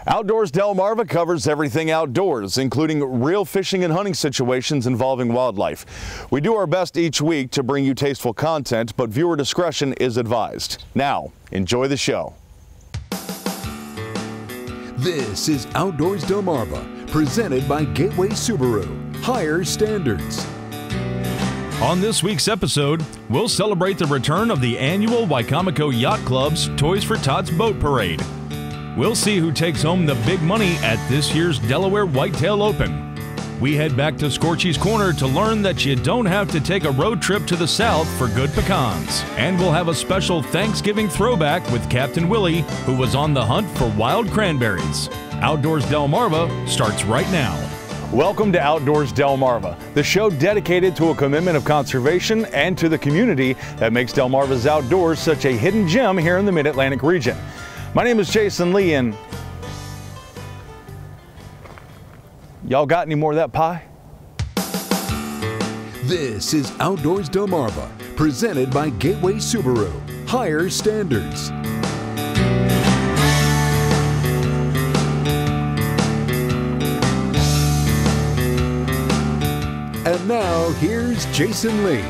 Outdoors Delmarva covers everything outdoors, including real fishing and hunting situations involving wildlife. We do our best each week to bring you tasteful content, but viewer discretion is advised. Now, enjoy the show. This is Outdoors Delmarva, presented by Gateway Subaru. Higher standards. On this week's episode, we'll celebrate the return of the annual Wicomico Yacht Club's Toys for Tots Boat Parade. We'll see who takes home the big money at this year's Delaware Whitetail Open. We head back to Scorchy's Corner to learn that you don't have to take a road trip to the south for good pecans. And we'll have a special Thanksgiving throwback with Captain Willy, who was on the hunt for wild cranberries. Outdoors Delmarva starts right now. Welcome to Outdoors Delmarva, the show dedicated to a commitment of conservation and to the community that makes Delmarva's outdoors such a hidden gem here in the Mid-Atlantic region. My name is Jason Lee, and y'all got any more of that pie? This is Outdoors Delmarva, presented by Gateway Subaru. Higher standards. And now, here's Jason Lee.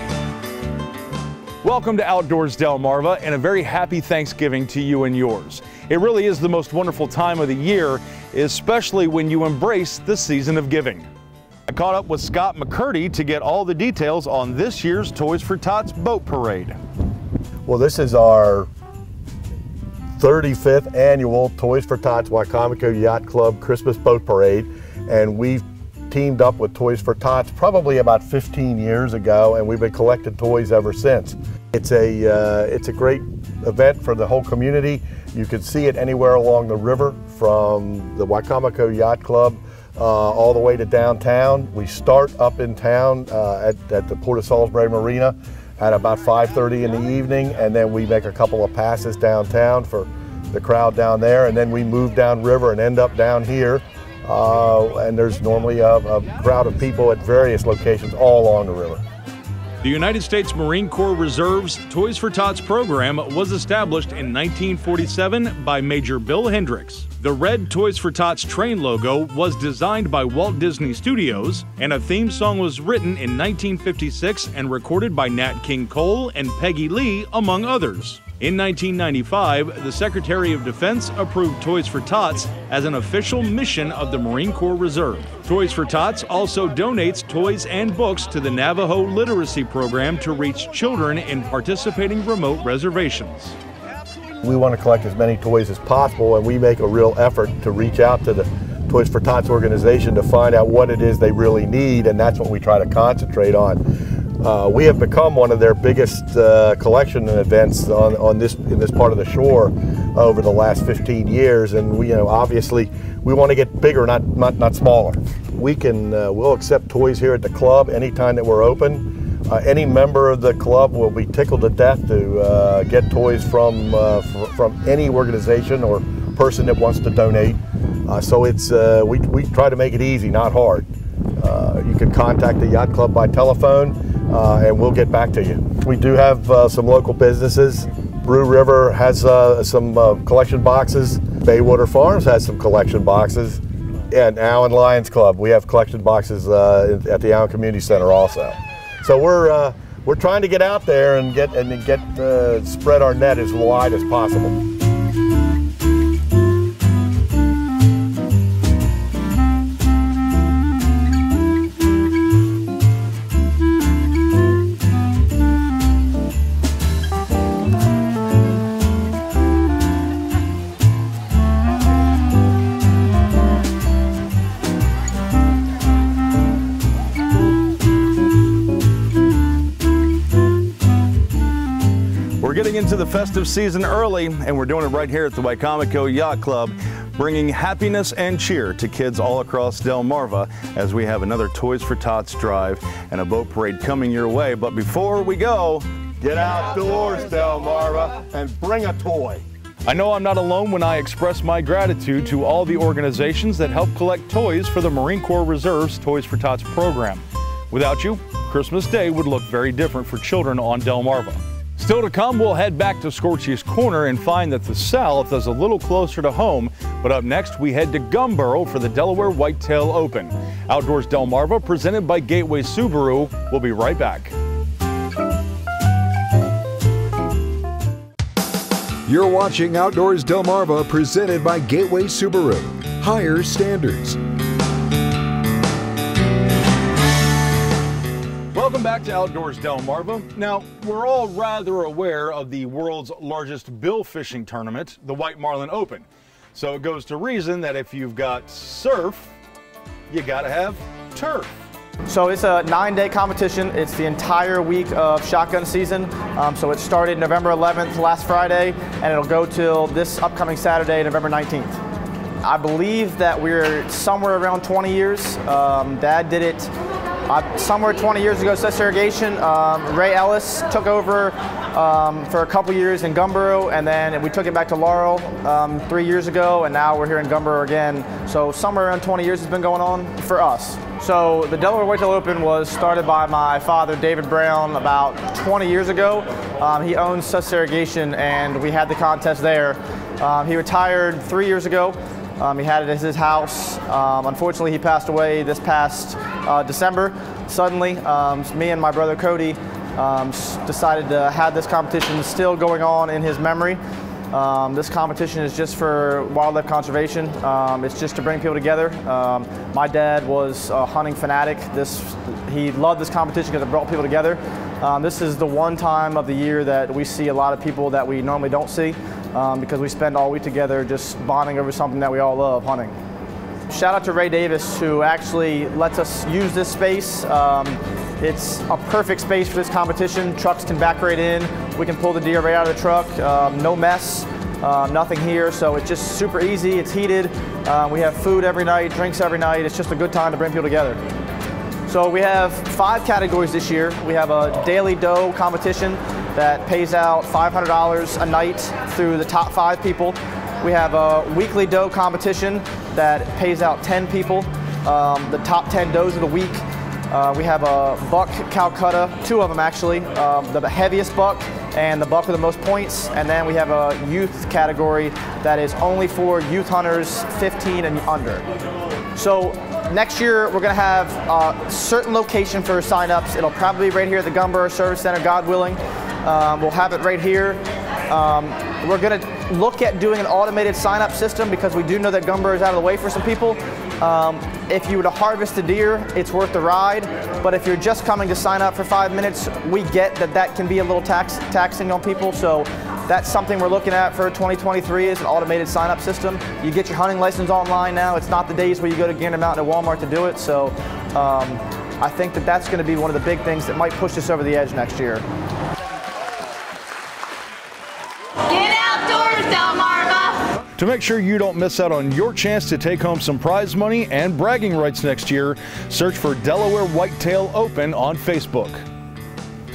Welcome to Outdoors Delmarva, and a very happy Thanksgiving to you and yours. It really is the most wonderful time of the year, especially when you embrace the season of giving. I caught up with Scott McCurdy to get all the details on this year's Toys for Tots Boat Parade. Well, this is our 35th annual Toys for Tots Wicomico Yacht Club Christmas Boat Parade, and we've teamed up with Toys for Tots probably about 15 years ago, and we've been collecting toys ever since. It's a great event for the whole community. You can see it anywhere along the river, from the Wicomico Yacht Club all the way to downtown. We start up in town at the Port of Salisbury Marina at about 5:30 in the evening, and then we make a couple of passes downtown for the crowd down there, and then we move down river and end up down here. And there's normally a crowd of people at various locations all along the river. The United States Marine Corps Reserve's Toys for Tots program was established in 1947 by Major Bill Hendricks. The red Toys for Tots train logo was designed by Walt Disney Studios, and a theme song was written in 1956 and recorded by Nat King Cole and Peggy Lee, among others. In 1995, the Secretary of Defense approved Toys for Tots as an official mission of the Marine Corps Reserve. Toys for Tots also donates toys and books to the Navajo Literacy Program to reach children in participating remote reservations. We want to collect as many toys as possible, and we make a real effort to reach out to the Toys for Tots organization to find out what it is they really need, and that's what we try to concentrate on. We have become one of their biggest collection events in this part of the shore over the last 15 years, and obviously we want to get bigger, not smaller. We'll accept toys here at the club anytime that we're open. Any member of the club will be tickled to death to get toys from any organization or person that wants to donate. So it's we try to make it easy, not hard. You can contact the yacht club by telephone, and we'll get back to you. We do have some local businesses. Brew River has some collection boxes. Baywater Farms has some collection boxes. And Allen Lions Club, we have collection boxes at the Allen Community Center also. So we're trying to get out there and spread our net as wide as possible. We're getting into the festive season early, and we're doing it right here at the Wicomico Yacht Club, bringing happiness and cheer to kids all across Delmarva as we have another Toys for Tots drive and a boat parade coming your way. But before we go, get outdoors, Delmarva, and bring a toy. I know I'm not alone when I express my gratitude to all the organizations that help collect toys for the Marine Corps Reserve's Toys for Tots program. Without you, Christmas Day would look very different for children on Delmarva. Still to come, we'll head back to Scorchy's Corner and find that the South is a little closer to home. But up next, we head to Gumboro for the Delaware Whitetail Open. Outdoors Delmarva, presented by Gateway Subaru. We'll be right back. You're watching Outdoors Delmarva, presented by Gateway Subaru. Higher standards. Welcome back to Outdoors Delmarva. Now, we're all rather aware of the world's largest bill fishing tournament, the White Marlin Open. So it goes to reason that if you've got surf, you gotta have turf. So it's a 9-day competition. It's the entire week of shotgun season. So it started November 11th, last Friday, and it'll go till this upcoming Saturday, November 19th. I believe that we're somewhere around 20 years. Dad did it somewhere 20 years ago, Cess Irrigation. Ray Ellis took over for a couple years in Gumboro, and then we took it back to Laurel 3 years ago, and now we're here in Gumboro again. So somewhere around 20 years has been going on for us. So the Delaware Whitetail Open was started by my father, David Brown, about 20 years ago. He owns Cess Irrigation, and we had the contest there. He retired 3 years ago. He had it at his house. Unfortunately, he passed away this past December. Suddenly, me and my brother Cody decided to have this competition still going on in his memory. This competition is just for wildlife conservation. It's just to bring people together. My dad was a hunting fanatic. He loved this competition because it brought people together. This is the one time of the year that we see a lot of people that we normally don't see because we spend all week together just bonding over something that we all love, hunting. Shout out to Ray Davis, who actually lets us use this space. It's a perfect space for this competition. Trucks can back right in. We can pull the deer right out of the truck. No mess, nothing here. So it's just super easy. It's heated. We have food every night, drinks every night. It's just a good time to bring people together. So we have 5 categories this year. We have a daily doe competition that pays out $500 a night through the top 5 people. We have a weekly doe competition that pays out 10 people, the top 10 does of the week. We have a buck Calcutta, 2 of them actually, the heaviest buck and the buck with the most points. And then we have a youth category that is only for youth hunters 15 and under. So next year we're going to have a certain location for sign-ups. It'll probably be right here at the Gumboro Service Center, God willing. We'll have it right here. We're going to look at doing an automated sign-up system because we do know that Gumboro is out of the way for some people. If you were to harvest a deer, it's worth the ride. But if you're just coming to sign up for 5 minutes, we get that that can be a little taxing on people. So that's something we're looking at for 2023 is an automated sign-up system. You get your hunting license online now. It's not the days where you go to Gander Mountain or Walmart to do it. So I think that that's going to be one of the big things that might push us over the edge next year. To make sure you don't miss out on your chance to take home some prize money and bragging rights next year, search for Delaware Whitetail Open on Facebook.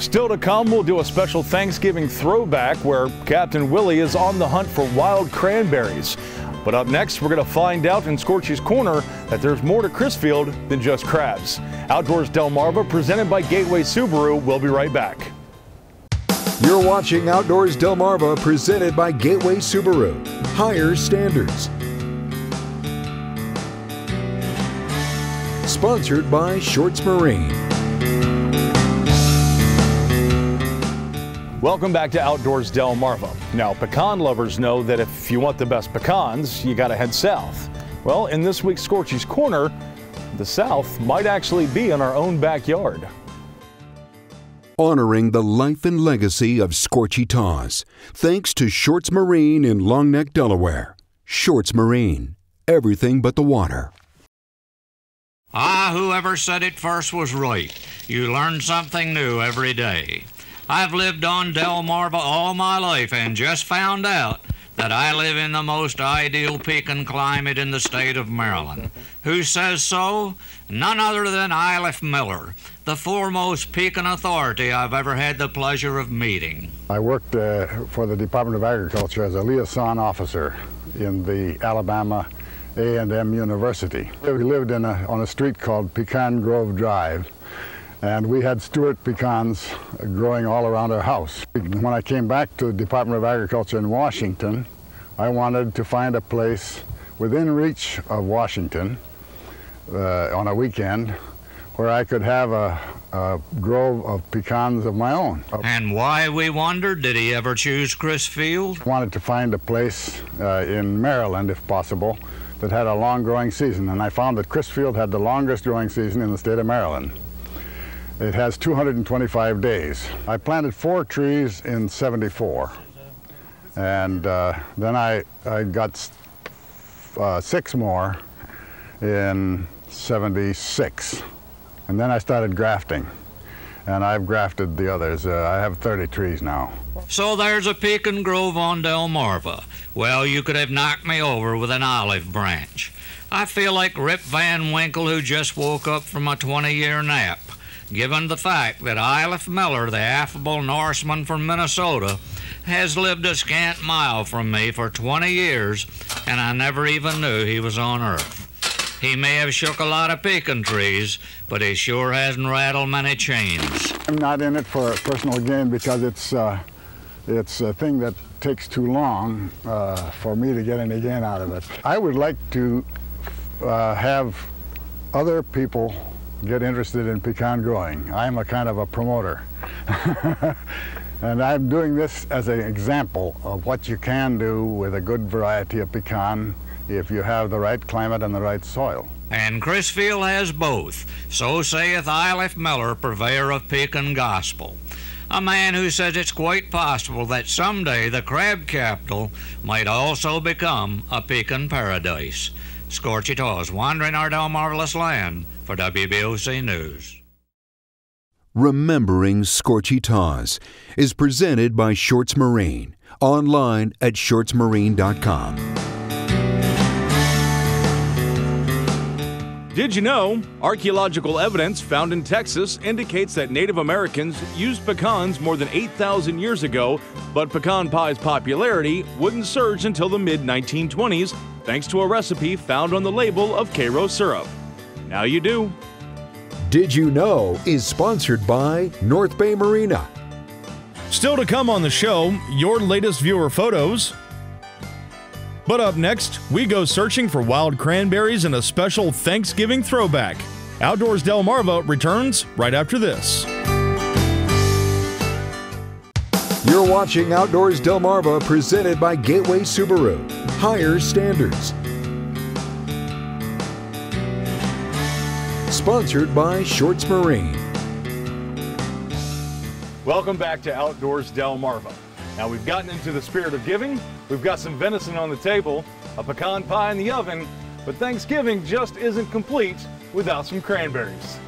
Still to come, we'll do a special Thanksgiving throwback where Captain Willy is on the hunt for wild cranberries. But up next, we're going to find out in Scorchy's Corner that there's more to Crisfield than just crabs. Outdoors Delmarva, presented by Gateway Subaru. We'll be right back. You're watching Outdoors Delmarva, presented by Gateway Subaru. Higher standards. Sponsored by Shorts Marine. Welcome back to Outdoors Delmarva. Now, pecan lovers know that if you want the best pecans, you gotta head south. Well, in this week's Scorchy's Corner, the south might actually be in our own backyard. Honoring the life and legacy of Scorchy Taws, thanks to Shorts Marine in Long Neck, Delaware. Shorts Marine, everything but the water. Whoever said it first was right. You learn something new every day. I've lived on Delmarva all my life and just found out that I live in the most ideal pecan climate in the state of Maryland. Who says so? None other than Iliff Miller, the foremost pecan authority I've ever had the pleasure of meeting. I worked for the Department of Agriculture as a liaison officer in the Alabama A&M University. We lived on a street called Pecan Grove Drive, And we had Stewart pecans growing all around our house. When I came back to the Department of Agriculture in Washington, I wanted to find a place within reach of Washington on a weekend where I could have a grove of pecans of my own. And why, we wondered, did he ever choose Crisfield? I wanted to find a place in Maryland, if possible, that had a long growing season, and I found that Crisfield had the longest growing season in the state of Maryland. It has 225 days. I planted 4 trees in '74, and then I got 6 more in '76, and then I started grafting, and I've grafted the others. I have 30 trees now. So there's a pecan grove on Delmarva. Well, you could have knocked me over with an olive branch. I feel like Rip Van Winkle, who just woke up from a 20-year nap, given the fact that Iliff Miller, the affable Norseman from Minnesota, has lived a scant mile from me for 20 years, and I never even knew he was on Earth. He may have shook a lot of pecan trees, but he sure hasn't rattled many chains. I'm not in it for personal gain because it's a thing that takes too long for me to get any gain out of it. I would like to have other people get interested in pecan growing. I'm a kind of a promoter. And I'm doing this as an example of what you can do with a good variety of pecan if you have the right climate and the right soil. And Crisfield has both. So saith Iliff Miller, purveyor of pecan gospel. A man who says it's quite possible that someday the crab capital might also become a pecan paradise. Scorchy Tots, wandering our Delmarvelous land for WBOC News. Remembering Scorchy Tots is presented by Shorts Marine, online at shortsmarine.com. Did you know? Archaeological evidence found in Texas indicates that Native Americans used pecans more than 8,000 years ago, but pecan pie's popularity wouldn't surge until the mid-1920s, thanks to a recipe found on the label of Cairo syrup. Now you do. Did You Know is sponsored by North Bay Marina. Still to come on the show, your latest viewer photos. But up next, we go searching for wild cranberries in a special Thanksgiving throwback. Outdoors Delmarva returns right after this. You're watching Outdoors Delmarva, presented by Gateway Subaru. Higher standards. Sponsored by Shorts Marine. Welcome back to Outdoors Delmarva. Now we've gotten into the spirit of giving. We've got some venison on the table, a pecan pie in the oven, but Thanksgiving just isn't complete without some cranberries.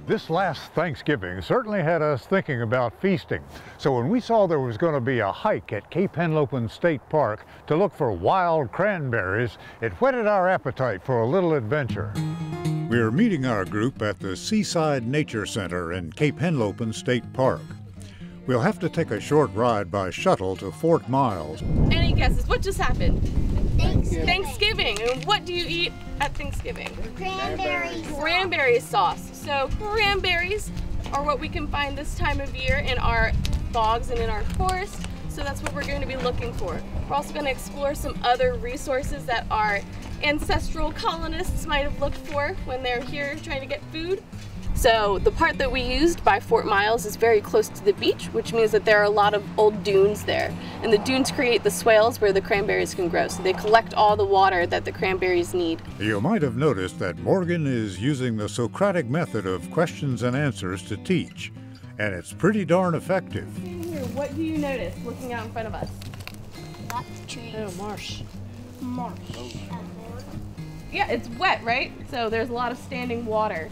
This last Thanksgiving certainly had us thinking about feasting. So when we saw there was going to be a hike at Cape Henlopen State Park to look for wild cranberries, it whetted our appetite for a little adventure. We're meeting our group at the Seaside Nature Center in Cape Henlopen State Park. We'll have to take a short ride by shuttle to Fort Miles. Any guesses? What just happened? Thanksgiving. And what do you eat at Thanksgiving? Cranberry sauce. So cranberries are what we can find this time of year in our bogs and in our forest. So that's what we're going to be looking for. We're also going to explore some other resources that our ancestral colonists might have looked for when they're here trying to get food. So the part that we used by Fort Miles is very close to the beach, which means that there are a lot of old dunes there. And the dunes create the swales where the cranberries can grow. So they collect all the water that the cranberries need. You might have noticed that Morgan is using the Socratic method of questions and answers to teach. And it's pretty darn effective. Here, what do you notice looking out in front of us? Lots of trees. Oh, marsh. Marsh. Yeah, it's wet, right? So there's a lot of standing water.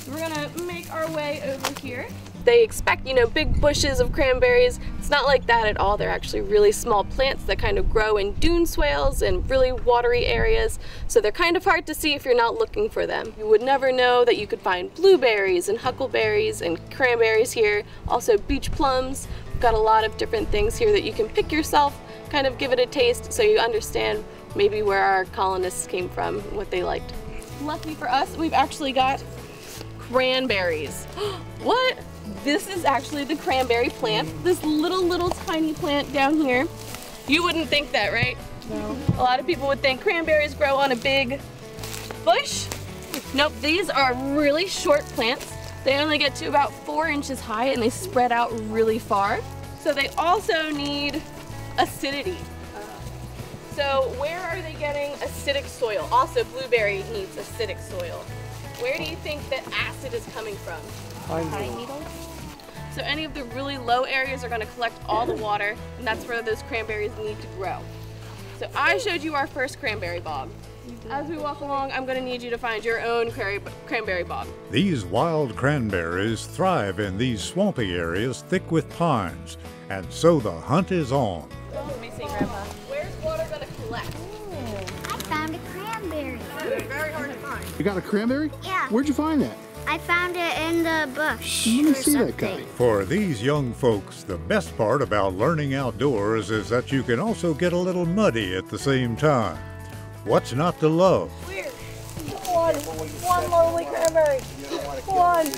We're gonna make our way over here. They expect, big bushes of cranberries. It's not like that at all. They're actually really small plants that kind of grow in dune swales and really watery areas. So they're kind of hard to see if you're not looking for them. You would never know that you could find blueberries and huckleberries and cranberries here. Also beach plums. We've got a lot of different things here that you can pick yourself, kind of give it a taste so you understand maybe where our colonists came from, what they liked. Lucky for us, we've actually got cranberries. What? This is actually the cranberry plant. This little tiny plant down here. You wouldn't think that, right? No. A lot of people would think cranberries grow on a big bush. Nope, these are really short plants. They only get to about 4 inches high and they spread out really far. So they also need acidity. So where are they getting acidic soil? Also, blueberry needs acidic soil. Where do you think that acid is coming from? Pine needles. So any of the really low areas are going to collect all the water, and that's where those cranberries need to grow. So I showed you our first cranberry bog. As we walk along, I'm going to need you to find your own cranberry bog. These wild cranberries thrive in these swampy areas thick with pines, and so the hunt is on. Let me see, Grandpa. Where's water going to collect? I found a cranberry. Very hard to find. You got a cranberry? Yeah. Where'd you find that? I found it in the bush. Let me or see that something. guy. For these young folks, the best part about learning outdoors is that you can also get a little muddy at the same time. What's not to love? One lonely cranberry. One.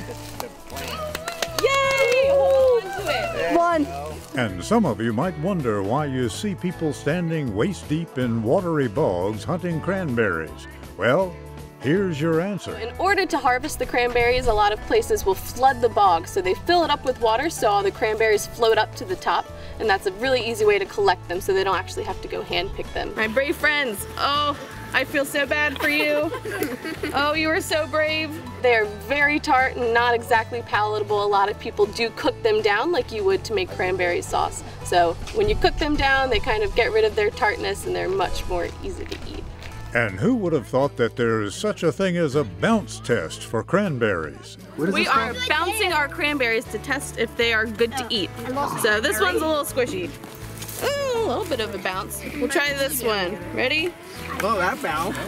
Yay! Hold on to it. One. And some of you might wonder why you see people standing waist deep in watery bogs hunting cranberries. Well, here's your answer. In order to harvest the cranberries, a lot of places will flood the bog. So they fill it up with water so all the cranberries float up to the top. And that's a really easy way to collect them so they don't actually have to go hand pick them. My brave friends, oh, I feel so bad for you. Oh, you were so brave. They're very tart and not exactly palatable. A lot of people do cook them down like you would to make cranberry sauce. So when you cook them down, they kind of get rid of their tartness and they're much more easy to eat. And who would have thought that there is such a thing as a bounce test for cranberries? We are bouncing our cranberries to test if they are good to eat. So this one's a little squishy. Ooh, a little bit of a bounce. We'll try this one. Ready? Oh, that bounced.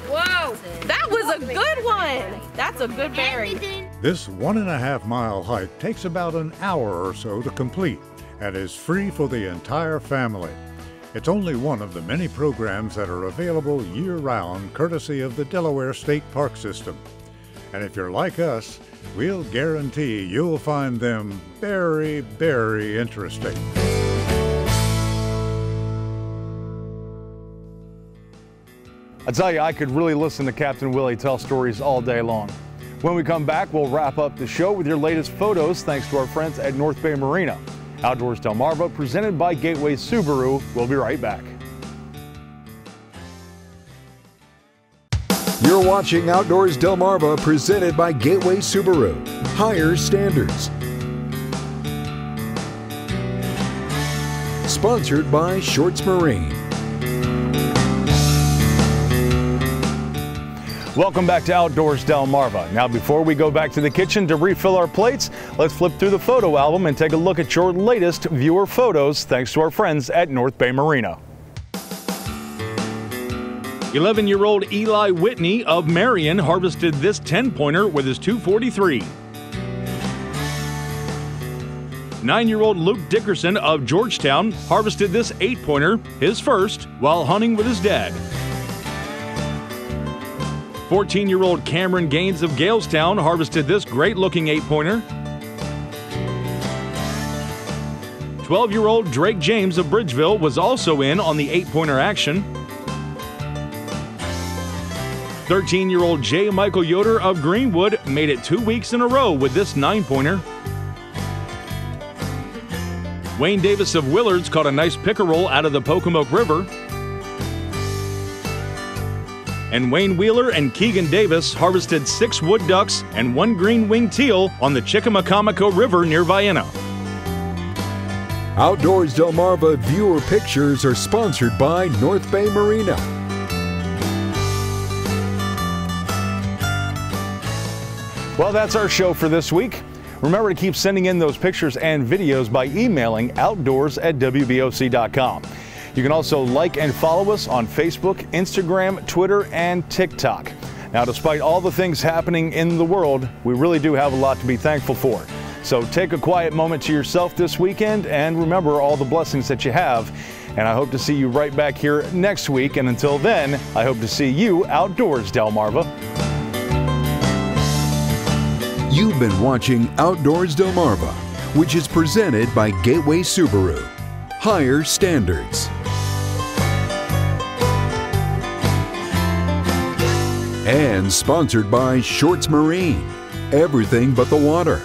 Whoa, that was a good one. That's a good berry. This 1.5 mile hike takes about an hour or so to complete and is free for the entire family. It's only one of the many programs that are available year-round courtesy of the Delaware State Park System. And if you're like us, we'll guarantee you'll find them very, very interesting. I tell you, I could really listen to Captain Willie tell stories all day long. When we come back, we'll wrap up the show with your latest photos thanks to our friends at North Bay Marina. Outdoors Delmarva, presented by Gateway Subaru. We'll be right back. You're watching Outdoors Delmarva, presented by Gateway Subaru. Higher standards. Sponsored by Shorts Marine. Welcome back to Outdoors Delmarva. Now, before we go back to the kitchen to refill our plates, let's flip through the photo album and take a look at your latest viewer photos thanks to our friends at North Bay Marina. 11-year-old Eli Whitney of Marion harvested this 10-pointer with his .243. 9-year-old Luke Dickerson of Georgetown harvested this 8-pointer, his first, while hunting with his dad. 14-year-old Cameron Gaines of Galestown harvested this great-looking 8-pointer. 12-year-old Drake James of Bridgeville was also in on the 8-pointer action. 13-year-old J. Michael Yoder of Greenwood made it 2 weeks in a row with this 9-pointer. Wayne Davis of Willards caught a nice pickerel out of the Pocomoke River. And Wayne Wheeler and Keegan Davis harvested 6 wood ducks and 1 green-winged teal on the Chickamaucomico River near Vienna. Outdoors Delmarva viewer pictures are sponsored by North Bay Marina. Well, that's our show for this week. Remember to keep sending in those pictures and videos by emailing outdoors@wboc.com. You can also like and follow us on Facebook, Instagram, Twitter, and TikTok. Now, despite all the things happening in the world, we really do have a lot to be thankful for. So take a quiet moment to yourself this weekend and remember all the blessings that you have. And I hope to see you right back here next week. And until then, I hope to see you outdoors, Delmarva. You've been watching Outdoors Delmarva, which is presented by Gateway Subaru. Higher standards. And sponsored by Shorts Marine. Everything but the water.